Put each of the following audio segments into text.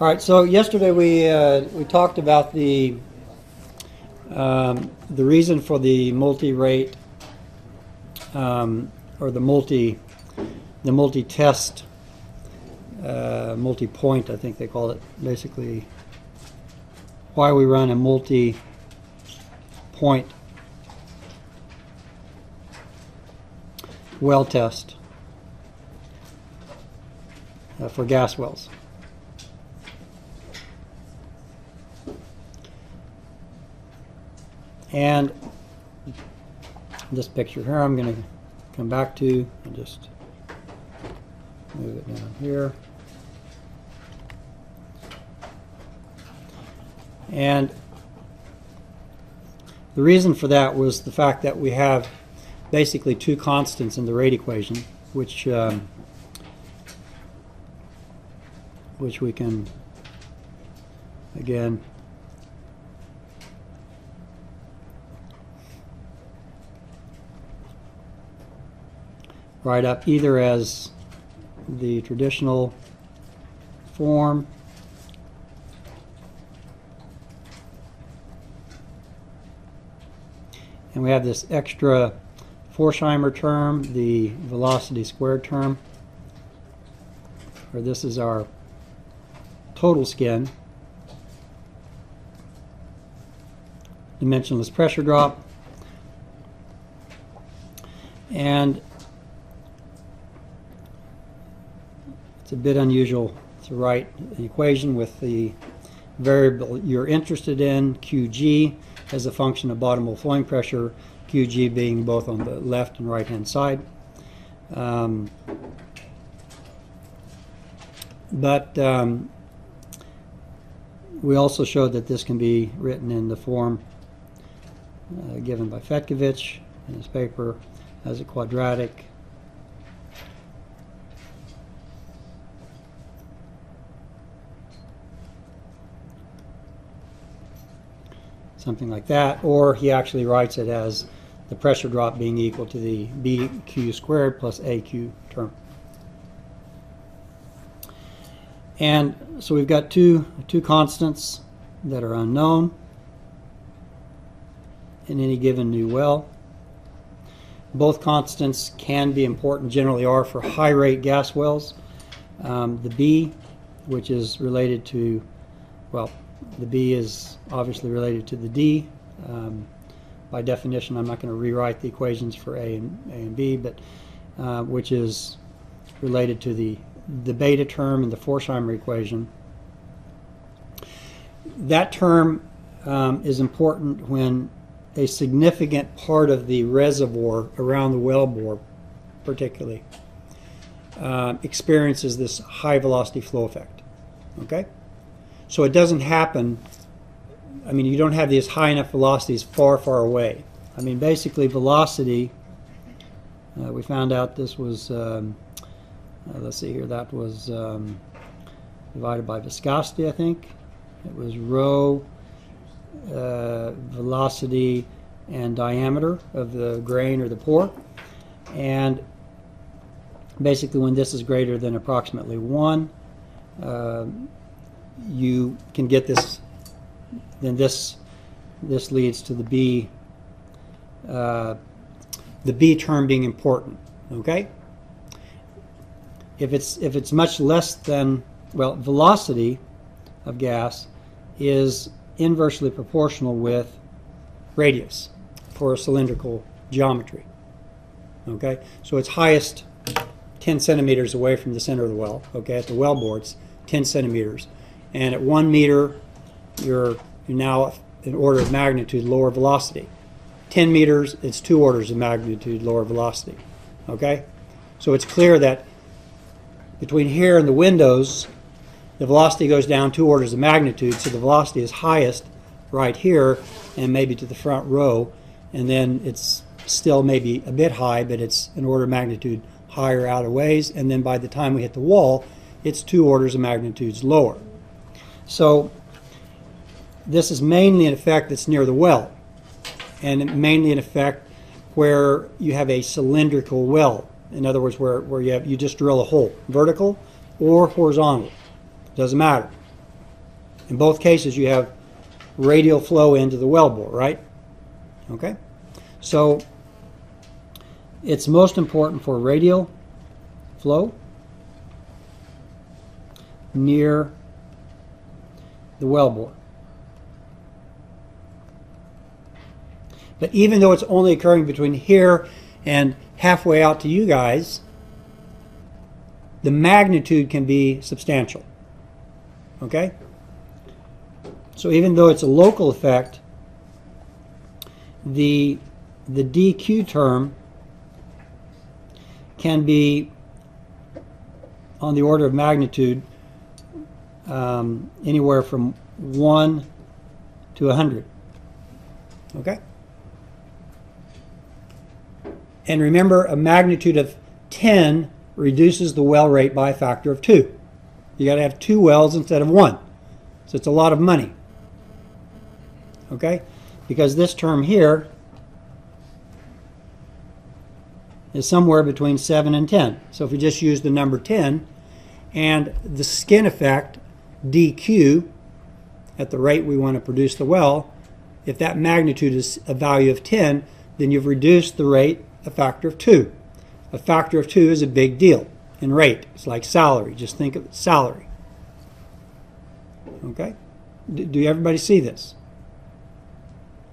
All right. So yesterday we talked about the reason for the multi-rate or the multi-test multi-point, I think they call it. Basically, why we run a multi-point well test for gas wells. And this picture here I'm going to come back to and just move it down here. And the reason for that was the fact that we have basically two constants in the rate equation, which we can again write up either as the traditional form and we have this extra Forsheimer term, the velocity squared term, or this is our total skin, dimensionless pressure drop, and it's a bit unusual to write the equation with the variable you're interested in, Qg, as a function of bottom hole flowing pressure, Qg being both on the left and right hand side. But we also showed that this can be written in the form given by Fetkovich in his paper as a quadratic something like that, or he actually writes it as the pressure drop being equal to the BQ squared plus AQ term. And so we've got two constants that are unknown in any given new well. Both constants can be important, generally are, for high rate gas wells. The B, which is related to, well, the B is obviously related to the D. By definition, I'm not going to rewrite the equations for A and B, but which is related to the beta term in the Forsheimer equation. That term is important when a significant part of the reservoir around the wellbore, particularly, experiences this high velocity flow effect. Okay? So it doesn't happen, I mean, you don't have these high enough velocities far, far away. I mean, basically velocity, we found out this was, let's see here, that was divided by viscosity, I think. It was rho, velocity, and diameter of the grain or the pore. And basically when this is greater than approximately 1, you can get this, then this leads to the B term being important. Okay? If it's much less than, well, velocity of gas is inversely proportional with radius for a cylindrical geometry. Okay? So it's highest 10 centimeters away from the center of the well. Okay? At the wellbore it's 10 centimeters. And at 1 meter, you're now an order of magnitude lower velocity. 10 meters, it's 2 orders of magnitude lower velocity. Okay? So it's clear that between here and the windows, the velocity goes down 2 orders of magnitude, so the velocity is highest right here and maybe to the front row, and then it's still maybe a bit high, but it's an order of magnitude higher out of ways, and then by the time we hit the wall, it's 2 orders of magnitudes lower. So this is mainly an effect that's near the well, and mainly an effect where you have a cylindrical well. In other words, where you just drill a hole, vertical or horizontal, doesn't matter. In both cases, you have radial flow into the wellbore, right? Okay? So it's most important for radial flow near the wellbore. But even though it's only occurring between here and halfway out to you guys, the magnitude can be substantial. Okay? So even though it's a local effect, the dq term can be on the order of magnitude anywhere from 1 to 100. Okay? And remember, a magnitude of 10 reduces the well rate by a factor of 2. You got to have 2 wells instead of 1. So it's a lot of money. Okay? Because this term here is somewhere between 7 and 10. So if we just use the number 10, and the skin effect, dq, at the rate we want to produce the well, if that magnitude is a value of 10, then you've reduced the rate a factor of 2. A factor of 2 is a big deal in rate. It's like salary. Just think of salary. Okay? Do everybody see this?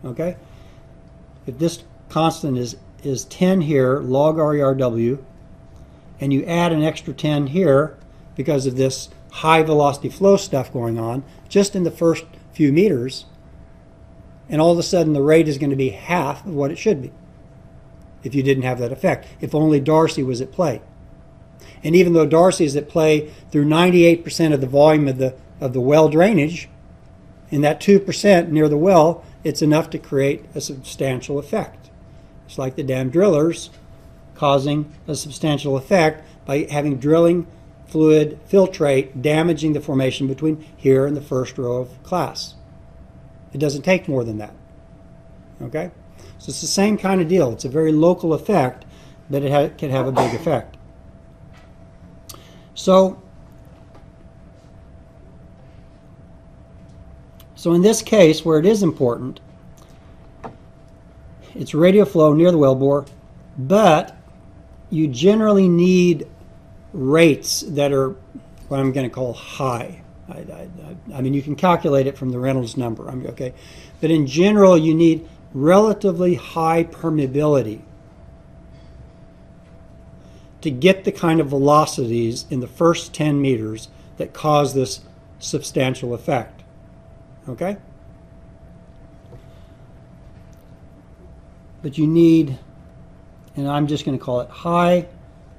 Okay? If this constant is 10 here, log RERW, and you add an extra 10 here because of this high velocity flow stuff going on just in the first few meters, and all of a sudden the rate is going to be half of what it should be if you didn't have that effect, if only Darcy was at play. And even though Darcy is at play through 98% of the volume of the well drainage, in that 2% near the well, it's enough to create a substantial effect. It's like the dam drillers causing a substantial effect by having drilling fluid filtrate damaging the formation between here and the first row of class. It doesn't take more than that. Okay? So it's the same kind of deal. It's a very local effect, but it can have a big effect. So in this case, where it is important, it's radial flow near the wellbore, but you generally need rates that are what I'm going to call high. I mean, you can calculate it from the Reynolds number. Okay, but in general, you need relatively high permeability to get the kind of velocities in the first 10 meters that cause this substantial effect. Okay? But you need, and I'm just going to call it high,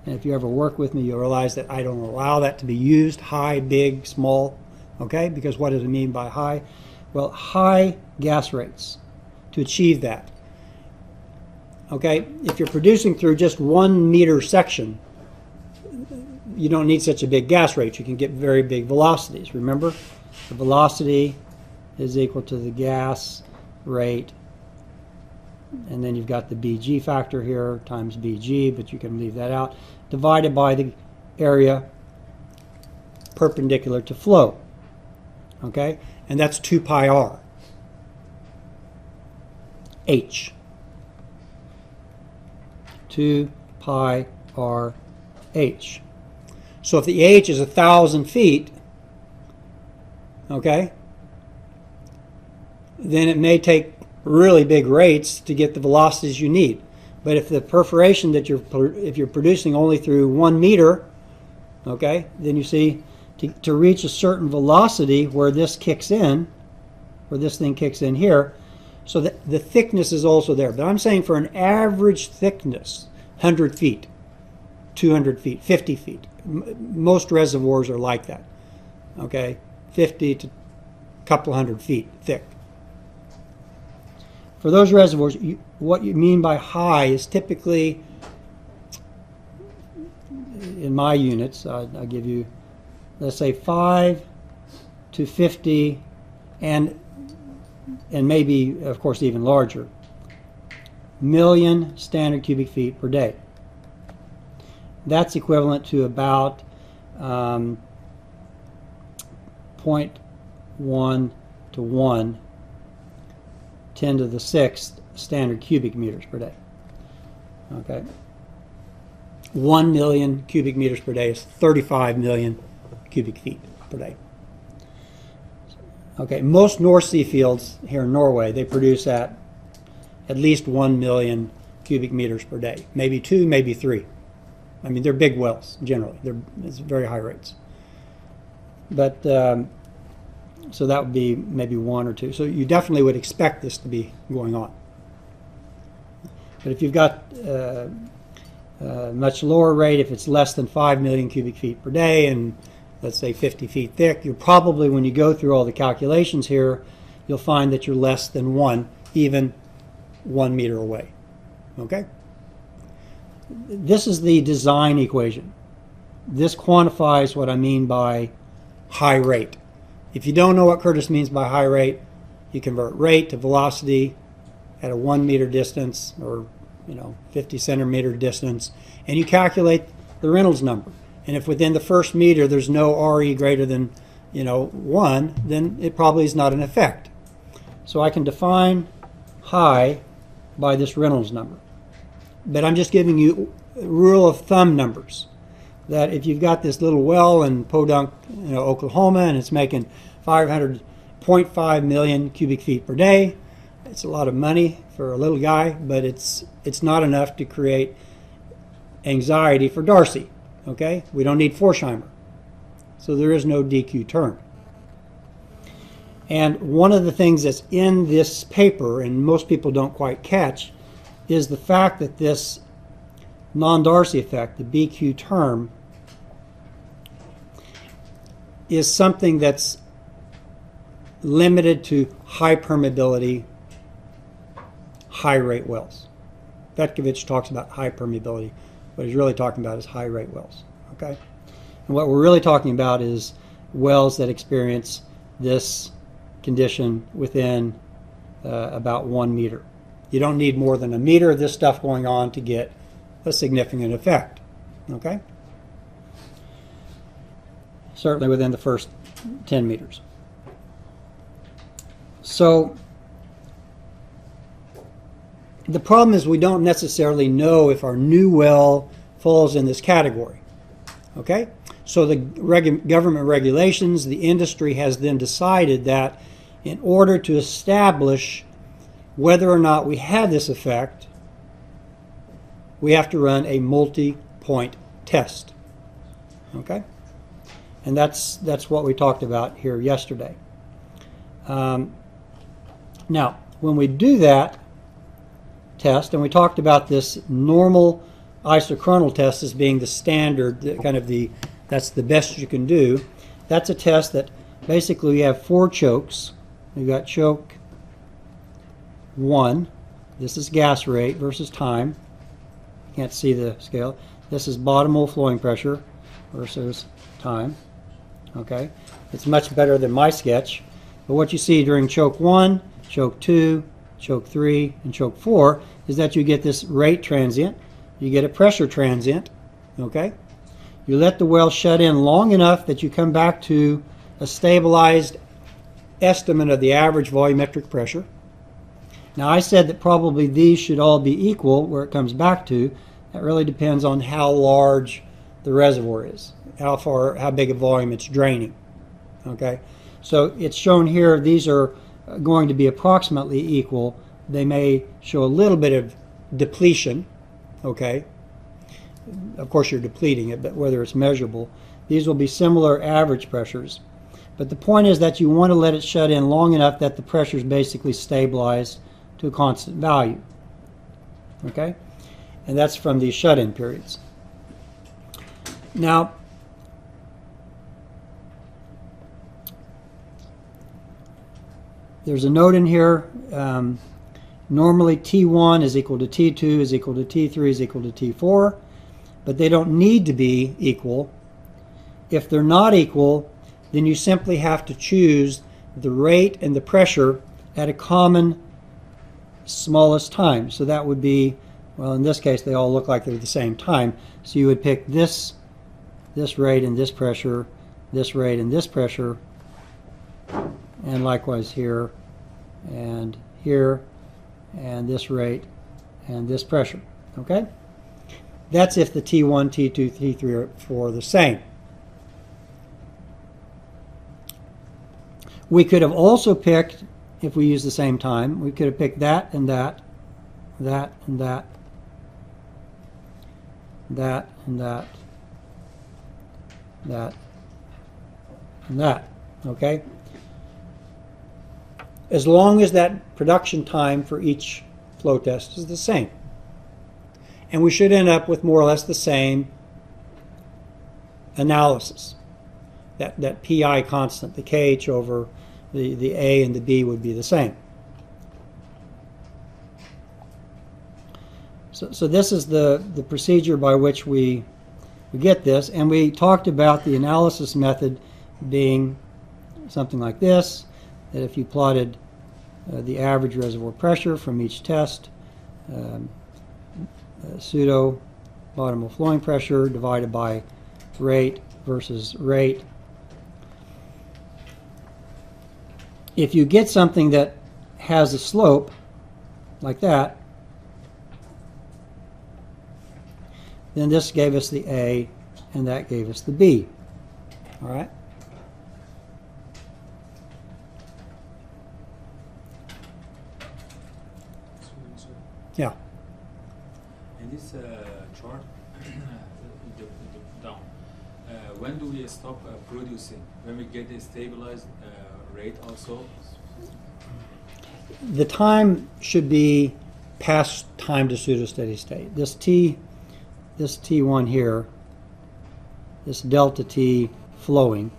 and if you ever work with me, you'll realize that I don't allow that to be used, high, big, small, okay? Because what does it mean by high? Well, high gas rates to achieve that. Okay, if you're producing through just 1 meter section, you don't need such a big gas rate. You can get very big velocities. Remember, the velocity is equal to the gas rate, and then you've got the BG factor here times BG, but you can leave that out, divided by the area perpendicular to flow. Okay, and that's 2 pi r. H. 2 pi r h. So if the h is 1,000 feet, okay, then it may take really big rates to get the velocities you need. But if the perforation that if you're producing only through 1 meter, okay, then you see to reach a certain velocity where this kicks in, where this thing kicks in here, so that the thickness is also there. But I'm saying for an average thickness, 100 feet, 200 feet, 50 feet. Most reservoirs are like that. Okay, 50 to a couple hundred feet thick. For those reservoirs, what you mean by high is typically, in my units, I'll give you, let's say 5 to 50, and maybe, of course, even larger, million standard cubic feet per day. That's equivalent to about 0.1 1 to 1, 10 to the 6th standard cubic meters per day. Okay. 1 million cubic meters per day is 35 million cubic feet per day. Okay, most North Sea fields here in Norway, they produce at least 1 million cubic meters per day. Maybe 2, maybe 3. I mean, they're big wells, generally. It's very high rates. But, so that would be maybe 1 or 2. So you definitely would expect this to be going on. But if you've got much lower rate, if it's less than 5 million cubic feet per day and let's say 50 feet thick, you're probably, when you go through all the calculations here, you'll find that you're less than 1, even 1 meter away. Okay? This is the design equation. This quantifies what I mean by high rate. If you don't know what Curtis means by high rate, you convert rate to velocity at a 1 meter distance, or 50 centimeter distance, and you calculate the Reynolds number. And if within the first meter there's no RE greater than 1, then it probably is not an effect. So I can define high by this Reynolds number. But I'm just giving you rule of thumb numbers. That if you've got this little well in Podunk, Oklahoma, and it's making 500.5 million cubic feet per day, it's a lot of money for a little guy, but it's not enough to create anxiety for Darcy. Okay, we don't need Forsheimer, so there is no DQ term. And one of the things that's in this paper, and most people don't quite catch, is the fact that this non-Darcy effect, the BQ term, is something that's limited to high permeability, high rate wells. Fetkovich talks about high permeability. What he's really talking about is high rate wells. Okay? And what we're really talking about is wells that experience this condition within about 1 meter. You don't need more than a meter of this stuff going on to get a significant effect. Okay? Certainly within the first 10 meters. So the problem is we don't necessarily know if our new well falls in this category. Okay? So the government regulations, the industry has then decided that in order to establish whether or not we have this effect, we have to run a multi-point test. Okay? And that's what we talked about here yesterday. Now, when we do that test, and we talked about this normal isochronal test as being the standard, that's the best you can do. That's a test that basically you have 4 chokes. You've got choke 1. This is gas rate versus time. You can't see the scale. This is bottom hole flowing pressure versus time. Okay, it's much better than my sketch. But what you see during choke 1, choke 2, choke 3, and choke 4 is that you get this rate transient, you get a pressure transient. Okay, you let the well shut in long enough that you come back to a stabilized estimate of the average volumetric pressure. Now I said that probably these should all be equal where it comes back to. That really depends on how large the reservoir is, how big a volume it's draining. Okay, so it's shown here these are going to be approximately equal. They may show a little bit of depletion. Okay, of course you're depleting it, but whether it's measurable, these will be similar average pressures. But the point is that you want to let it shut in long enough that the pressure is basically stabilized to a constant value. Okay, and that's from these shut-in periods. Now, there's a note in here. Normally T1 is equal to T2 is equal to T3 is equal to T4, but they don't need to be equal. If they're not equal, then you simply have to choose the rate and the pressure at a common smallest time. So that would be, well, in this case they all look like they're the same time. So you would pick this rate and this pressure, this rate and this pressure, and likewise here, and here, and this rate, and this pressure. Okay? That's if the T1, T2, T3 are 4 are the same. We could have also picked, if we use the same time, we could have picked that and that, that and that, that and that, that and that. Okay? As long as that production time for each flow test is the same. And we should end up with more or less the same analysis. That PI constant, the KH over the A and the B would be the same. So this is the procedure by which we get this. And we talked about the analysis method being something like this, that if you plotted the average reservoir pressure from each test, pseudo bottom of flowing pressure divided by rate versus rate. If you get something that has a slope like that, then this gave us the A and that gave us the B. All right? Yeah. In this chart, down, when do we stop producing? When we get a stabilized rate also? The time should be past time to pseudo-steady state. This T1 here, this delta T flowing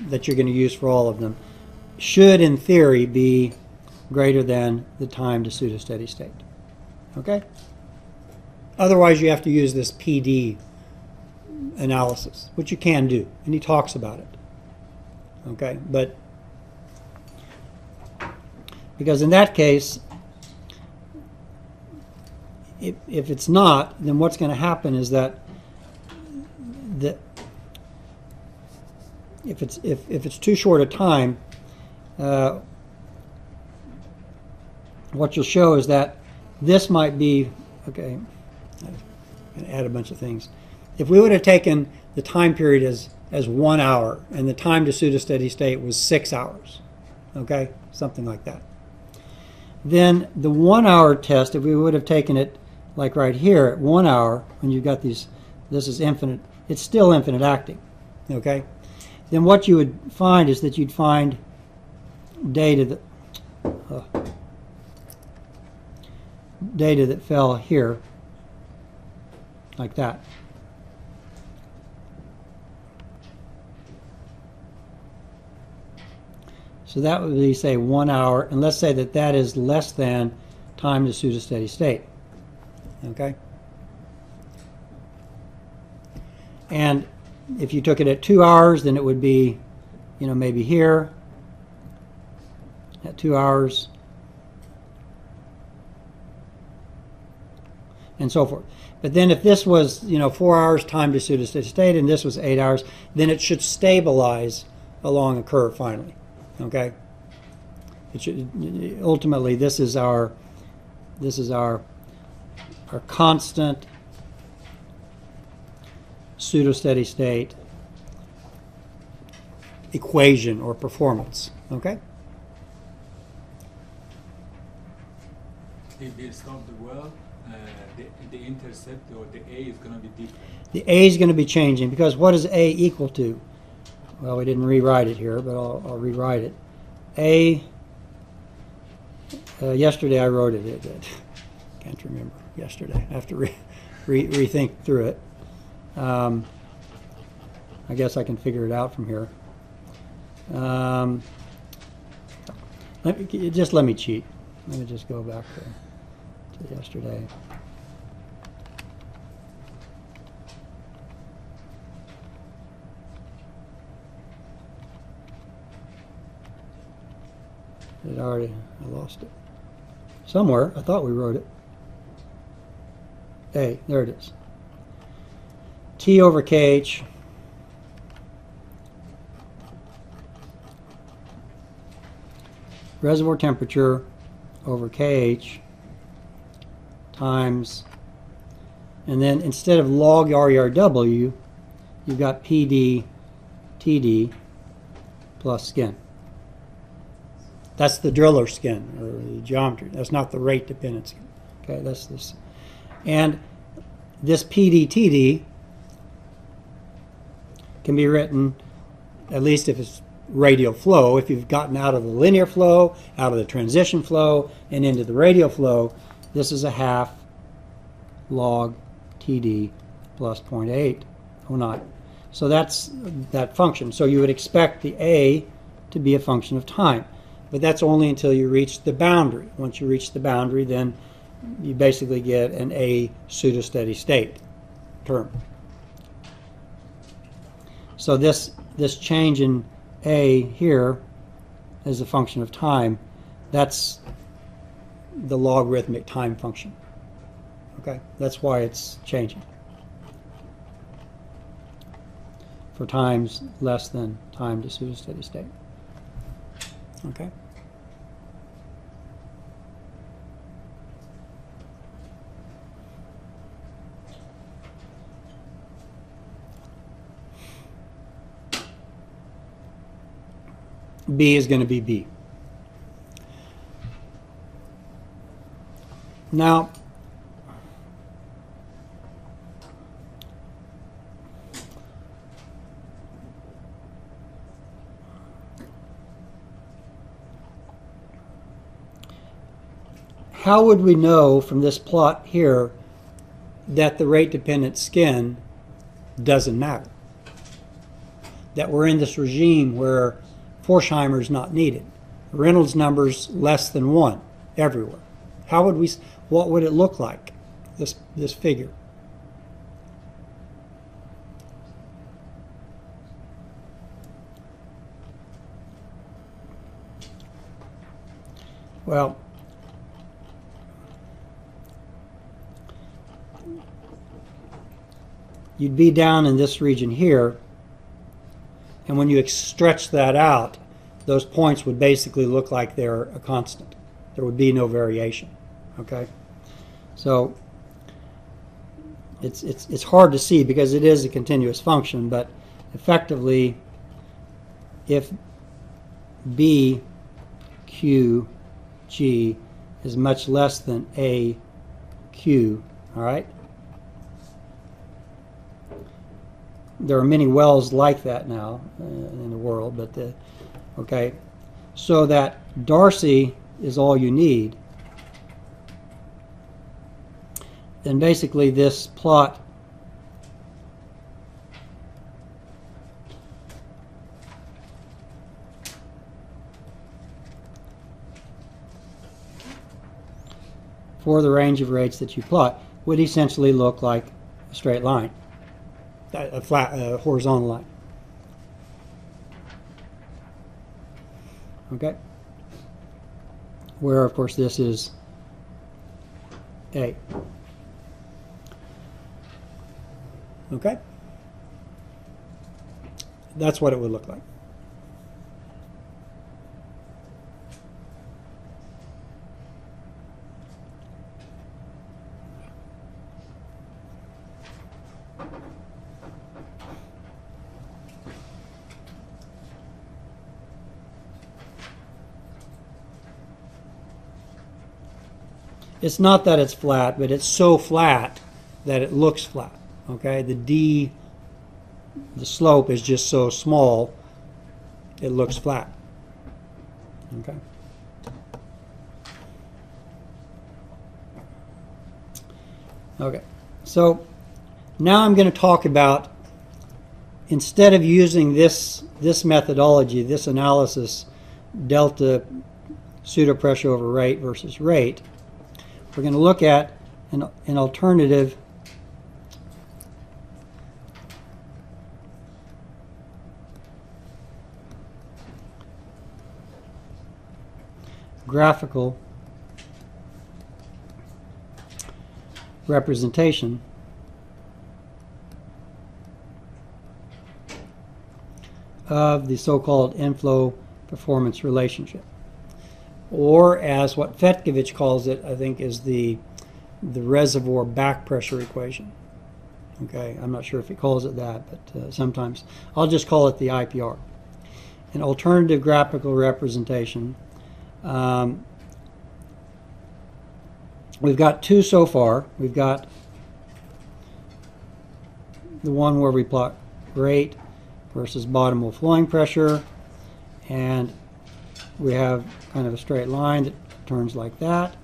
that you're going to use for all of them, should in theory be greater than the time to pseudo-steady state. Okay? Otherwise you have to use this PD analysis, which you can do, and he talks about it. Okay? But because in that case, if it's not, then what's going to happen is that if it's too short a time, what you'll show is that this might be, okay, I'm going to add a bunch of things. If we would have taken the time period as 1 hour and the time to pseudo-steady state was 6 hours, okay, something like that, then the 1 hour test, if we would have taken it like right here at 1 hour, when you've got these, this is infinite, it's still infinite acting, okay, then what you would find is that you'd find data that fell here like that. So that would be, say, 1 hour, and let's say that that is less than time to pseudo-steady state. Okay? And if you took it at 2 hours, then it would be, you know, maybe here at 2 hours, and so forth. But then if this was, you know, 4 hours time to pseudo-steady state, and this was 8 hours, then it should stabilize along a curve finally. Okay? It should, ultimately, this is our constant pseudo-steady state equation or performance. Okay? If we stop the well, the intercept or the A is going to be different. The A is going to be changing, because what is A equal to? Well, we didn't rewrite it here, but I'll rewrite it. A, yesterday I wrote it. Can't remember yesterday. I have to rethink through it. I guess I can figure it out from here. Let me cheat. Let me just go back to yesterday. I lost it. Somewhere, I thought we wrote it. A, there it is. T over KH reservoir temperature over kH times, and then instead of log RERW, you've got PD TD plus skin. That's the driller skin, or the geometry. That's not the rate dependent skin. Okay, that's this. And this PD TD can be written, at least if it's radial flow, if you've gotten out of the linear flow, out of the transition flow, and into the radial flow, this is a half log TD plus 0.809. So that's that function. So you would expect the A to be a function of time. But that's only until you reach the boundary. Once you reach the boundary, then you basically get an A pseudo-steady state term. So this change in A here is a function of time. That's the logarithmic time function. Okay, that's why it's changing. For times less than time to pseudo-steady state. Okay. B is going to be B. Now, how would we know from this plot here that the rate-dependent skin doesn't matter? That we're in this regime where Forsheimer is not needed. Reynolds number's less than 1 everywhere. How would we? What would it look like? This figure. Well, you'd be down in this region here. And when you stretch that out, those points would basically look like they're a constant. There would be no variation. Okay? So it's hard to see because it is a continuous function, but effectively, if B, Q, G is much less than A, Q, all right? There are many wells like that now in the world, but okay, so that Darcy is all you need. Then basically this plot for the range of rates that you plot would essentially look like a straight line. A flat horizontal line. Okay? Where, of course, this is A. Okay? That's what it would look like. It's not that it's flat, but it's so flat that it looks flat. Okay, the slope is just so small, it looks flat. Okay. Okay, so now I'm going to talk about, instead of using this methodology, this analysis, delta pseudopressure over rate versus rate, we're going to look at an alternative graphical representation of the so-called inflow performance relationship. or as what Fetkovich calls it, I think, is the reservoir back pressure equation. Okay, I'm not sure if he calls it that, but sometimes I'll just call it the IPR. An alternative graphical representation. We've got two so far. We've got the one where we plot rate versus bottom of flowing pressure, and we have kind of a straight line that turns like that.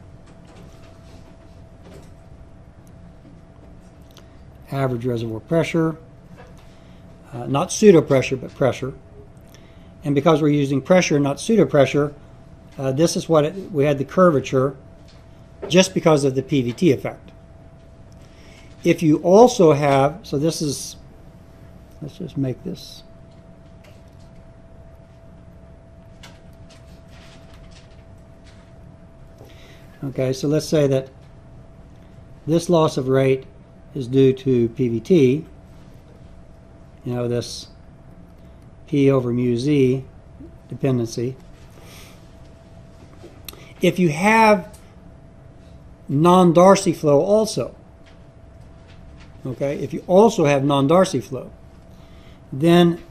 Average reservoir pressure, not pseudo pressure, but pressure. And because we're using pressure, not pseudo pressure, this is what we had the curvature just because of the PVT effect. If you also have, so this is, let's just make this. Okay, so let's say that this loss of rate is due to PVT, you know, this P over mu Z dependency. If you have non-Darcy flow also, okay, if you also have non-Darcy flow, then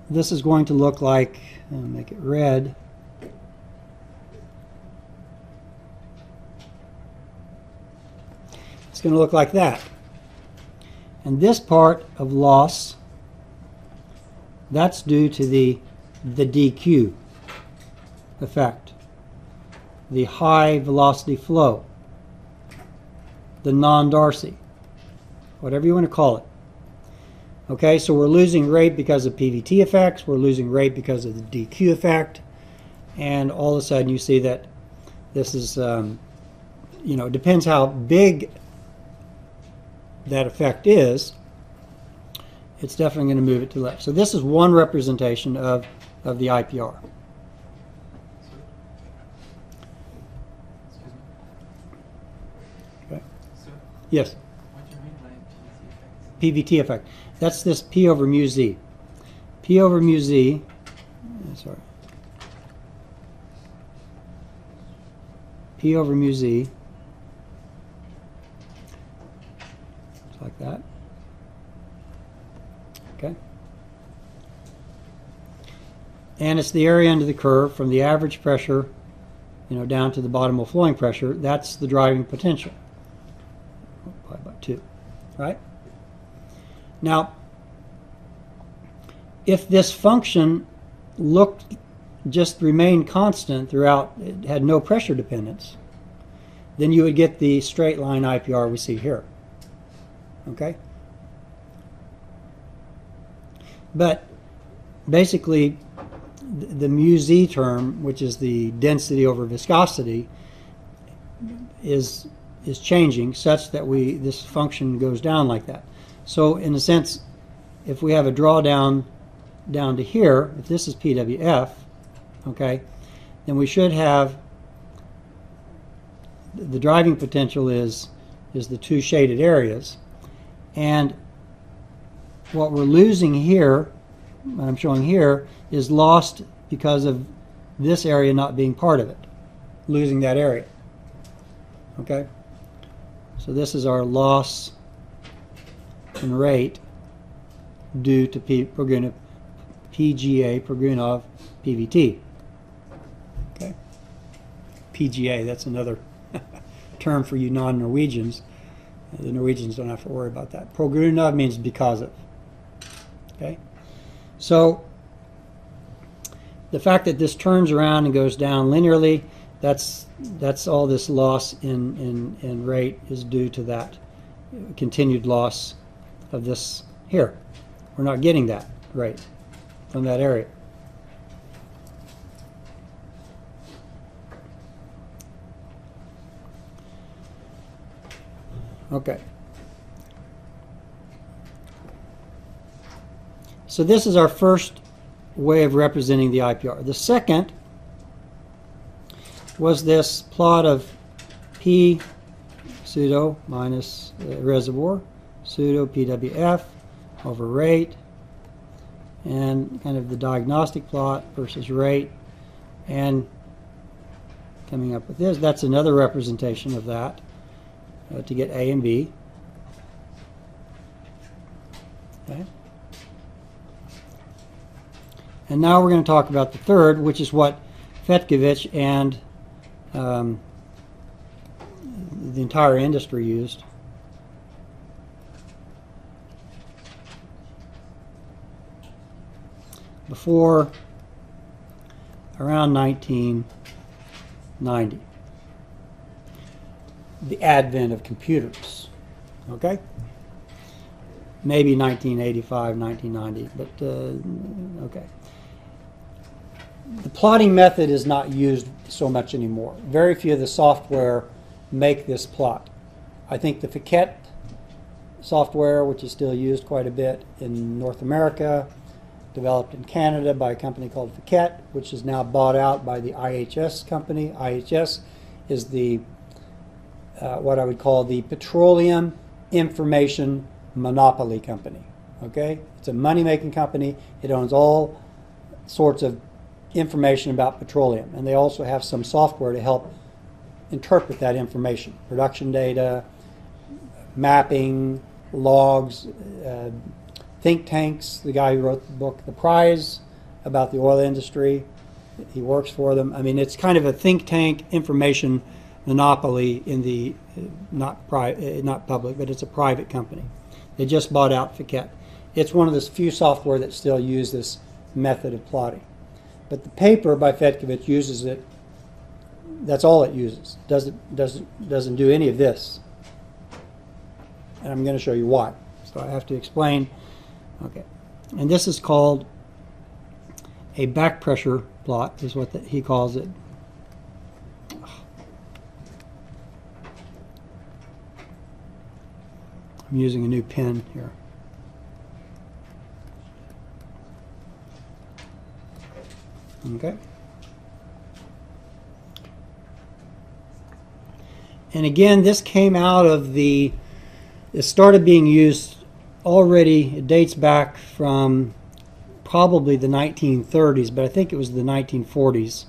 this is going to look like, I'll make it red. It's going to look like that. And this part of loss, that's due to the DQ effect, the high velocity flow, the non-Darcy, whatever you want to call it. Okay, so we're losing rate because of PVT effects, we're losing rate because of the DQ effect, and all of a sudden you see that this is, you know, it depends how big that effect is, it's definitely going to move it to the left. So this is one representation of the IPR. Okay. Sir, Yes. what do you mean by PVT effect. That's this P over mu Z. P over mu Z, sorry. P over mu Z, just like that. Okay. And it's the area under the curve from the average pressure, you know, down to the bottom of flowing pressure. That's the driving potential. Probably about 2, right? Now, if this function just remained constant throughout, it had no pressure dependence, then you would get the straight line IPR we see here. Okay? But basically, the mu Z term, which is the density over viscosity, is changing such that this function goes down like that. So in a sense, if we have a drawdown down to here, if this is PWF, okay, then we should have the driving potential is the 2 shaded areas, and what we're losing here, what I'm showing here, is lost because of this area not being part of it, losing that area. Okay, so this is our loss in rate due to PGA Progunov PVT. Okay, PGA, that's another term for you non-Norwegians. The Norwegians don't have to worry about that. Progunov means because of. Okay, so the fact that this turns around and goes down linearly, that's all this loss in rate is due to that continued loss of this here. We're not getting that rate from that area. Okay. So this is our first way of representing the IPR. The second was this plot of P pseudo minus reservoir, pseudo PWF over rate, and kind of the diagnostic plot versus rate. And coming up with this. That's another representation of that to get A and B. Okay. And now we're going to talk about the third, which is what Fetkovich and the entire industry used. Before around 1990, the advent of computers, okay? Maybe 1985, 1990, but okay. The plotting method is not used so much anymore. Very few of the software make this plot. I think the Fetkovich software, which is still used quite a bit in North America, developed in Canada by a company called Fetkovich, which is now bought out by the IHS company. IHS is the what I would call the Petroleum Information Monopoly Company. Okay, it's a money-making company. It owns all sorts of information about petroleum, and they also have some software to help interpret that information: production data, mapping, logs. Think tanks, the guy who wrote the book The Prize about the oil industry, he works for them. I mean, it's kind of a think tank information monopoly in the not public, but it's a private company. They just bought out Fetkovich. It's one of the few software that still use this method of plotting. But the paper by Fetkovich uses it. That's all it uses. Doesn't do any of this. And I'm going to show you why. So I have to explain. Okay, and this is called a back pressure plot, is what he calls it. I'm using a new pen here. Okay. And again, this came out of it started being used already. It dates back from probably the 1930s, but I think it was the 1940s.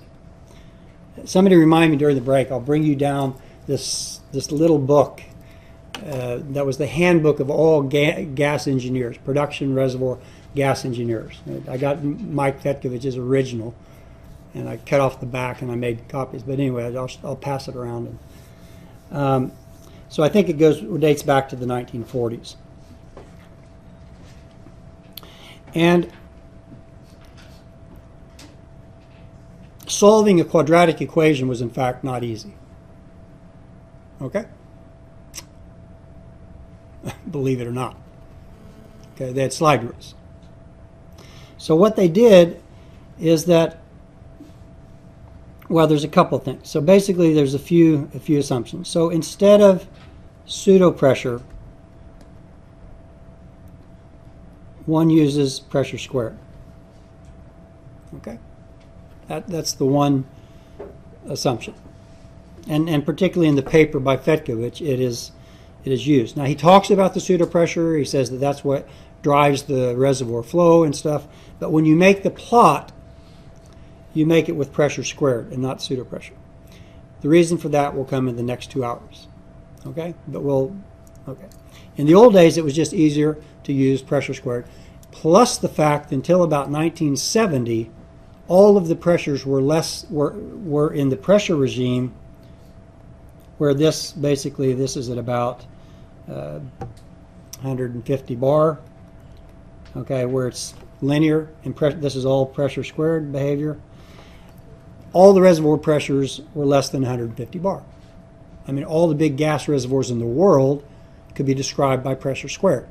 Somebody remind me during the break. I'll bring you down this little book that was the handbook of all gas engineers, production reservoir gas engineers. I got Mike Fetkovich's original, and I cut off the back and I made copies. But anyway, I'll pass it around. So I think it dates back to the 1940s. And solving a quadratic equation was in fact not easy. Okay? Believe it or not. Okay, they had slide rules. So what they did is that, well, there's a couple things. So basically there's a few assumptions. So instead of pseudo pressure, one uses pressure squared. Okay, that's the one assumption, and particularly in the paper by Fetkovich, it is used. Now he talks about the pseudo pressure. He says that that's what drives the reservoir flow and stuff. But when you make the plot, you make it with pressure squared and not pseudo pressure. The reason for that will come in the next 2 hours. Okay, but okay. In the old days, it was just easier to use pressure squared, plus the fact until about 1970, all of the pressures were in the pressure regime, where this is at about 150 bar. Okay, where it's linear and this is all pressure squared behavior. All the reservoir pressures were less than 150 bar. I mean, all the big gas reservoirs in the world could be described by pressure squared.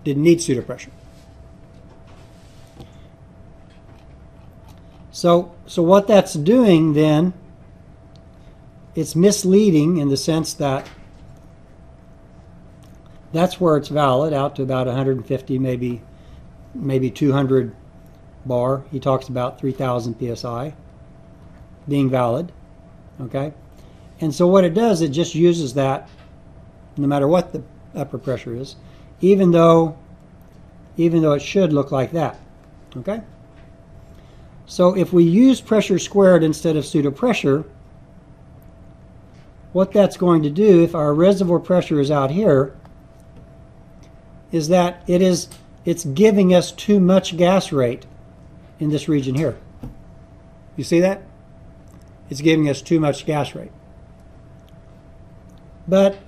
Didn't need pseudo pressure. So what that's doing then, it's misleading in the sense that that's where it's valid, out to about 150, maybe 200 bar. He talks about 3,000 psi being valid. Okay, and so what it does, it just uses that no matter what the upper pressure is, even though it should look like that. Okay, So if we use pressure squared instead of pseudopressure, what that's going to do, if our reservoir pressure is out here, is that it's giving us too much gas rate in this region here. You see that? It's giving us too much gas rate. But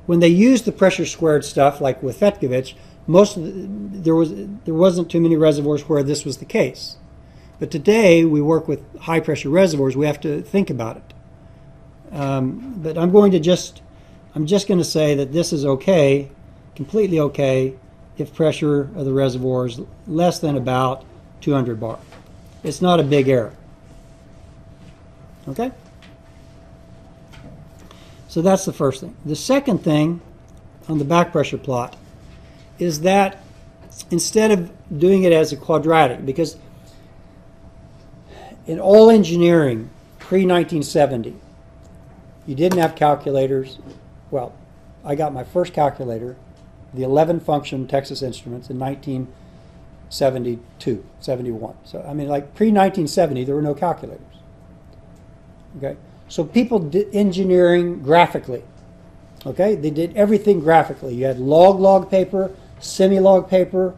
when they used the pressure squared stuff, like with Fetkovich, there wasn't too many reservoirs where this was the case. But today we work with high pressure reservoirs. We have to think about it. But I'm just going to say that this is okay, completely okay, if pressure of the reservoir is less than about 200 bar. It's not a big error. Okay? So that's the first thing. The second thing on the back pressure plot is that instead of doing it as a quadratic, because in all engineering pre-1970, you didn't have calculators. Well, I got my first calculator, the 11-function Texas Instruments, in 1972, 71. So, I mean, like pre-1970, there were no calculators. Okay? So people did engineering graphically. Okay? They did everything graphically. You had log paper, semi-log paper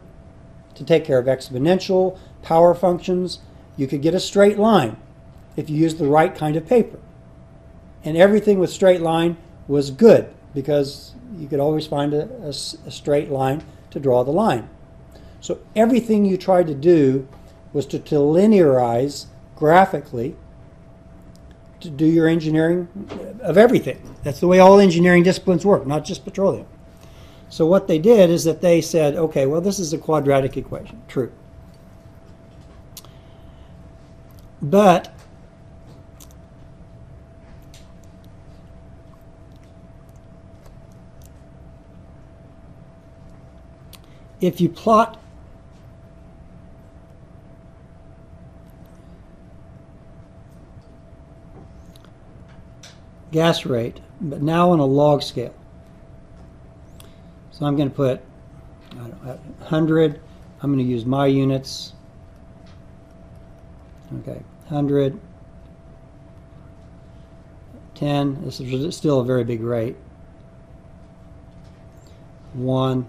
to take care of exponential, power functions. You could get a straight line if you used the right kind of paper. And everything with straight line was good because you could always find a straight line to draw the line. So everything you tried to do was to linearize graphically to do your engineering of everything. That's the way all engineering disciplines work, not just petroleum. So what they did is that they said, okay, well, this is a quadratic equation. True. But if you plot gas rate, but now on a log scale, so I'm going to put 100, I'm going to use my units, okay, 100, 10, this is still a very big rate, 1,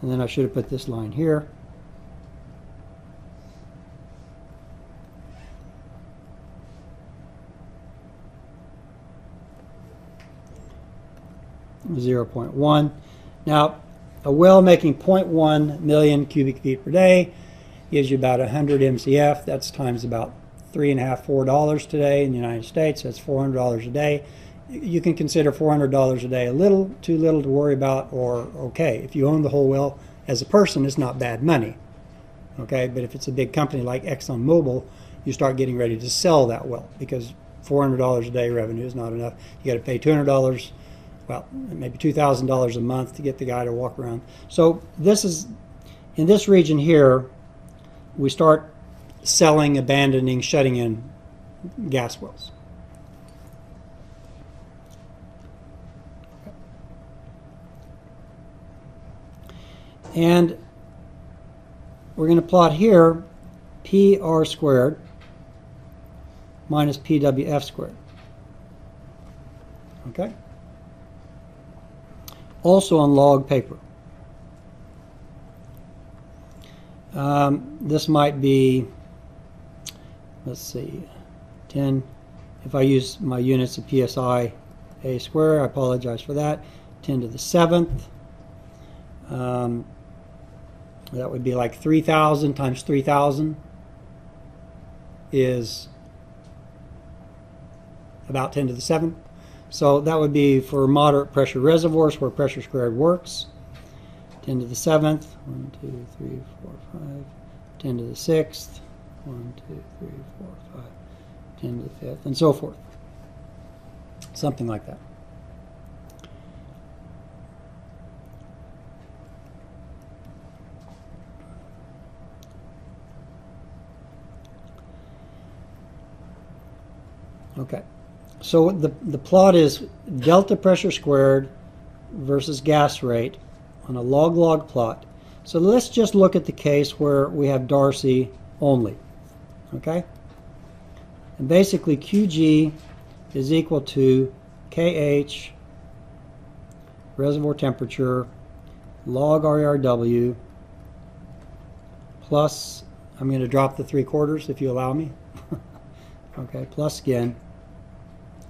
and then I should have put this line here. .1. Now, a well making 0.1 million cubic feet per day gives you about 100 MCF. That's times about $3.5, $4 today in the United States. That's $400 a day. You can consider $400 a day a little, too little to worry about, or okay. If you own the whole well as a person, it's not bad money. Okay, but if it's a big company like ExxonMobil, you start getting ready to sell that well because $400 a day revenue is not enough. You got to pay $200, well, maybe $2,000 a month to get the guy to walk around. So this is, in this region here, we start selling, abandoning, shutting in gas wells. And we're going to plot here PR squared minus PWF squared. Okay? Also on log paper. This might be, let's see, 10. If I use my units of PSI A square, I apologize for that. 10 to the 7th. That would be like 3,000 times 3,000 is about 10 to the 7th. So that would be for moderate pressure reservoirs where pressure squared works. 10 to the 7th, 1, 2, 3, 4, 5. 10 to the 6th, 1, 2, 3, 4, 5. 10 to the 5th, and so forth. Something like that. Okay, so the plot is delta pressure squared versus gas rate on a log-log plot. So let's just look at the case where we have Darcy only. Okay? And basically QG is equal to KH, reservoir temperature, log RERW, plus, I'm going to drop the 3/4 if you allow me. Okay, plus skin.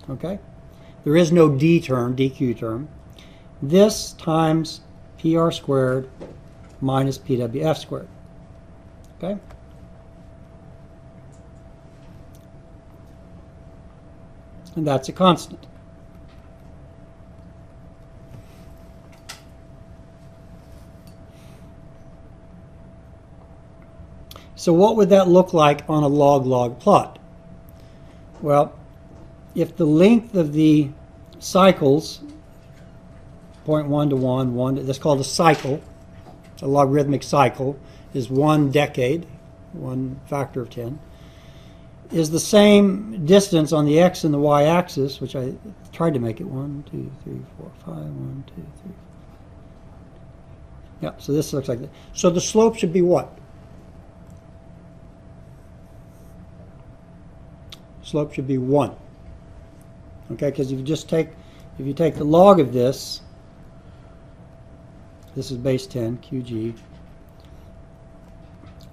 Okay? There is no D term, DQ term. This times PR squared minus PWF squared. Okay? And that's a constant. So what would that look like on a log-log plot? Well, if the length of the cycles, 0.1 to 1, that's called a cycle, a logarithmic cycle, is 1 decade, 1 factor of 10, is the same distance on the x and the y axis, which I tried to make it 1, 2, 3, 4, 5, 1, 2, 3. Yeah, so this looks like that. So the slope should be what? Slope should be 1. Okay, because if you take the log of this is base 10, QG,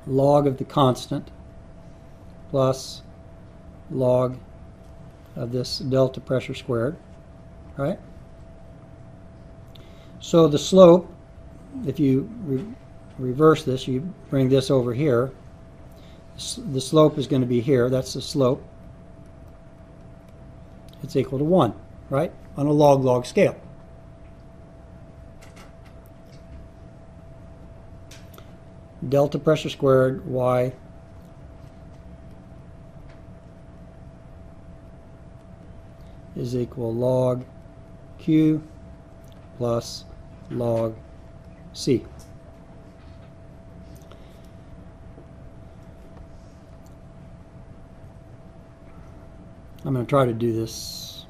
log of the constant plus log of this delta pressure squared, right? So the slope, if you reverse this, you bring this over here, the slope is going to be here, that's the slope. It's equal to 1, right? On a log-log scale. Delta pressure squared y is equal log Q plus log C. I'm going to try to do this.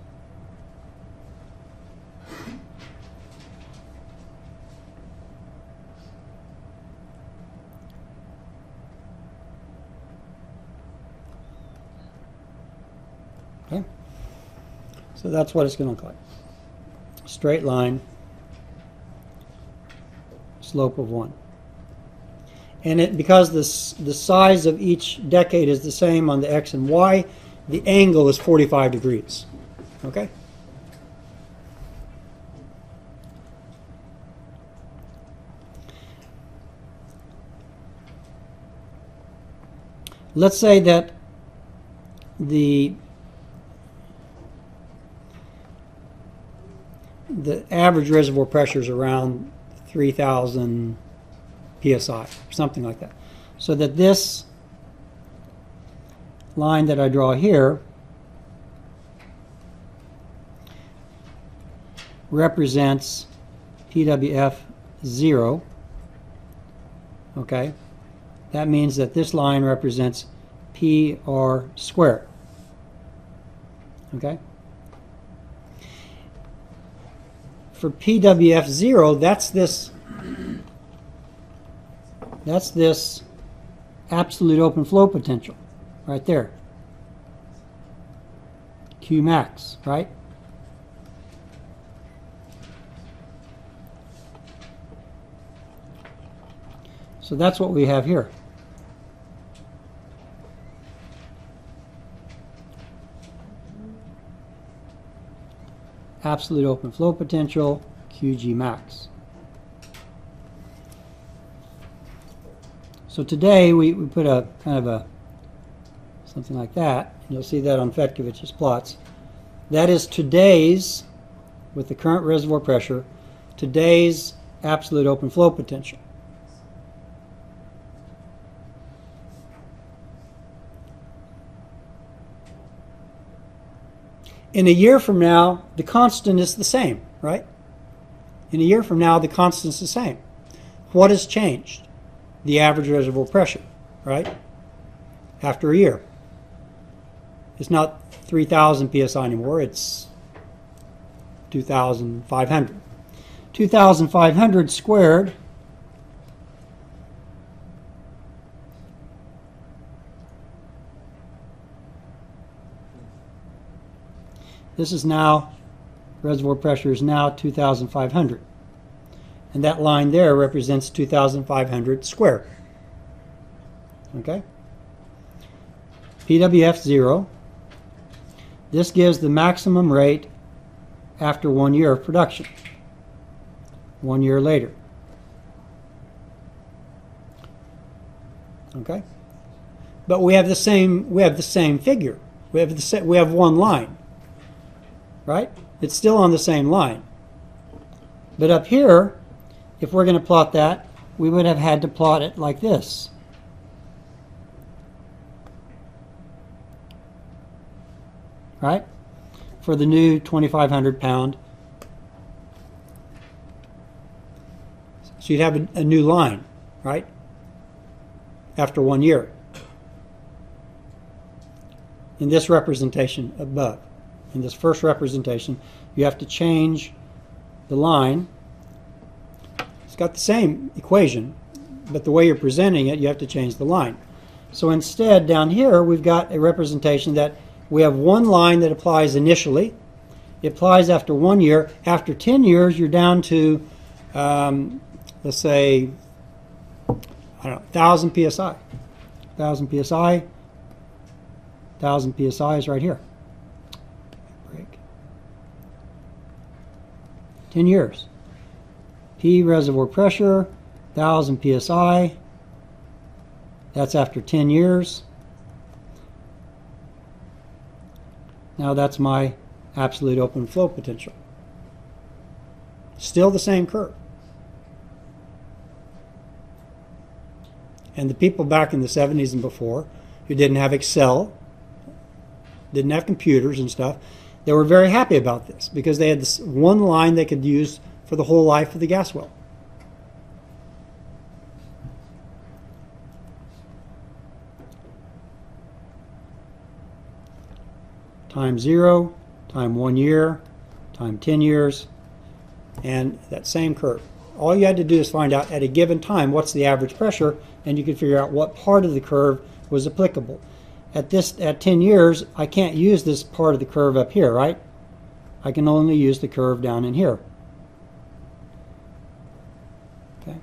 Okay. So that's what it's going to look like. Straight line, slope of 1. And because the size of each decade is the same on the x and y, the angle is 45 degrees. Okay? Let's say that the average reservoir pressure is around 3,000 psi, or something like that. So that this line that I draw here represents PWF 0. Okay? That means that this line represents PR squared. Okay? For PWF 0, that's this absolute open flow potential right there. Q max, right? So that's what we have here. Absolute open flow potential, QG max. So today we put a kind of a something like that. You'll see that on Fetkovich's plots. That is today's, with the current reservoir pressure, today's absolute open flow potential. In a year from now, the constant is the same, right? In a year from now, the constant is the same. What has changed? The average reservoir pressure, right? After a year. It's not 3,000 psi anymore, it's 2,500. 2,500 squared This is now, reservoir pressure is now 2,500. And that line there represents 2,500 squared. Okay? PWF 0. This gives the maximum rate after 1 year of production. 1 year later. Okay? But we have the same figure. We have one line. Right? It's still on the same line. But up here, if we're going to plot that, we would have had to plot it like this. Right? For the new 2,500 pound. So you'd have a new line, right? After 1 year. In this representation above, in this first representation, you have to change the line. It's got the same equation, but the way you're presenting it, you have to change the line. So instead, down here, we've got a representation that we have one line that applies initially. It applies after 1 year. After 10 years, you're down to, let's say, I don't know, 1,000 psi. 1,000 psi. 1,000 psi is right here. Break. 10 years. P reservoir pressure, 1,000 psi. That's after 10 years. Now that's my absolute open flow potential. Still the same curve. And the people back in the 70s and before who didn't have Excel, didn't have computers and stuff, they were very happy about this because they had this one line they could use for the whole life of the gas well. Time 0, time 1 year, time 10 years, and that same curve. All you had to do is find out at a given time what's the average pressure, and you could figure out what part of the curve was applicable. At 10 years, I can't use this part of the curve up here, right? I can only use the curve down in here. Okay.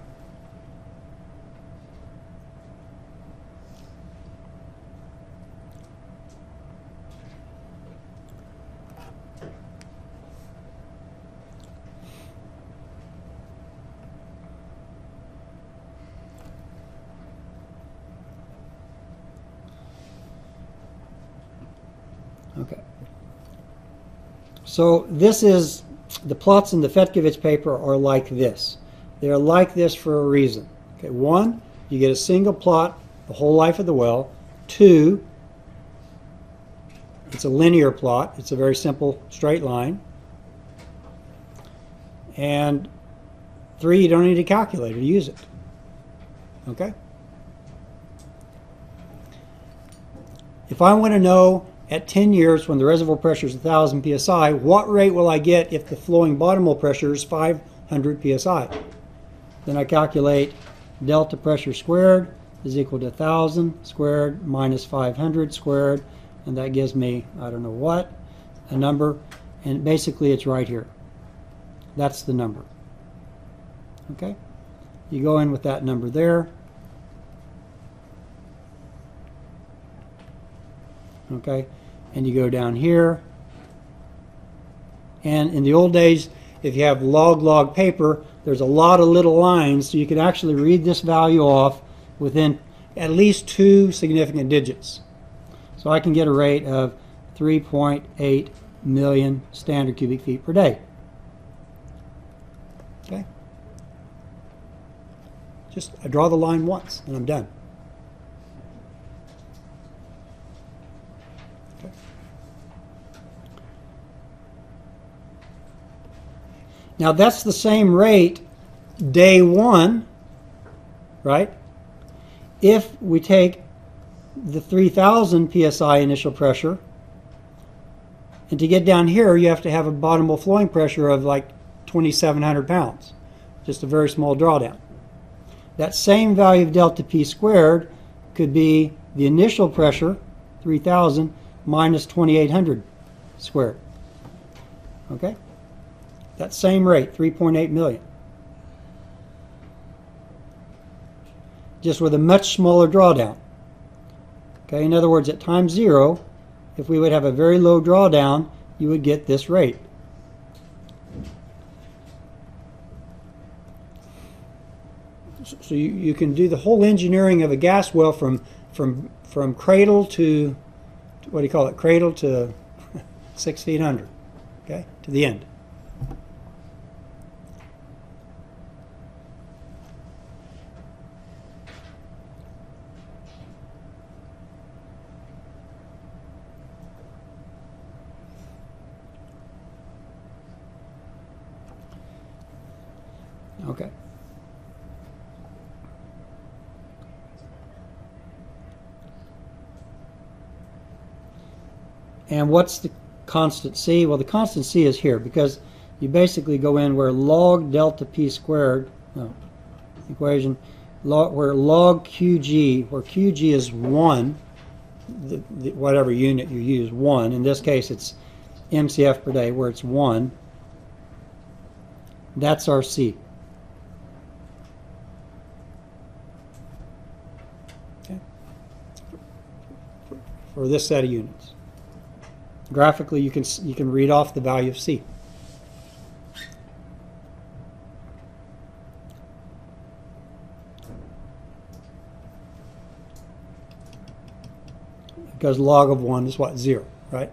Okay. So this is, the plots in the Fetkovich paper are like this. They're like this for a reason. Okay, 1, you get a single plot the whole life of the well. 2, it's a linear plot. It's a very simple straight line. And 3, you don't need a calculator to use it. Okay? If I want to know at 10 years, when the reservoir pressure is 1,000 psi, what rate will I get if the flowing bottom hole pressure is 500 psi? Then I calculate delta pressure squared is equal to 1,000 squared minus 500 squared, and that gives me, I don't know what, a number, and basically it's right here. That's the number. Okay? You go in with that number there. Okay, and you go down here, and in the old days, if you have log paper, there's a lot of little lines, so you can actually read this value off within at least 2 significant digits. So I can get a rate of 3.8 million standard cubic feet per day. Okay, I draw the line once and I'm done. Now that's the same rate day 1, right? If we take the 3,000 psi initial pressure, and to get down here you have to have a bottom hole flowing pressure of like 2,700 pounds, just a very small drawdown. That same value of delta P squared could be the initial pressure, 3,000, minus 2,800 squared. Okay? That same rate, 3.8 million. Just with a much smaller drawdown. Okay, in other words, at time 0, if we would have a very low drawdown, you would get this rate. So you can do the whole engineering of a gas well from cradle to, what do you call it, cradle to 6 feet under, okay, to the end. Okay. And what's the constant C? Well, the constant C is here because you basically go in where log delta P squared, equation, where log QG, where QG is 1, whatever unit you use, 1. In this case, it's MCF per day, where it's 1. That's our C. Okay. For this set of units. Graphically, you can read off the value of C. Because log of 1 is what? 0, right?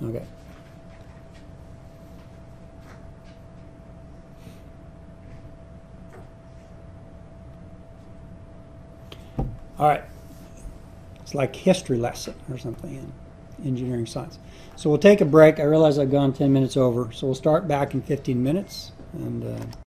Okay. All right. It's like history lesson or something in engineering science. So we'll take a break. I realize I've gone 10 minutes over, so we'll start back in 15 minutes and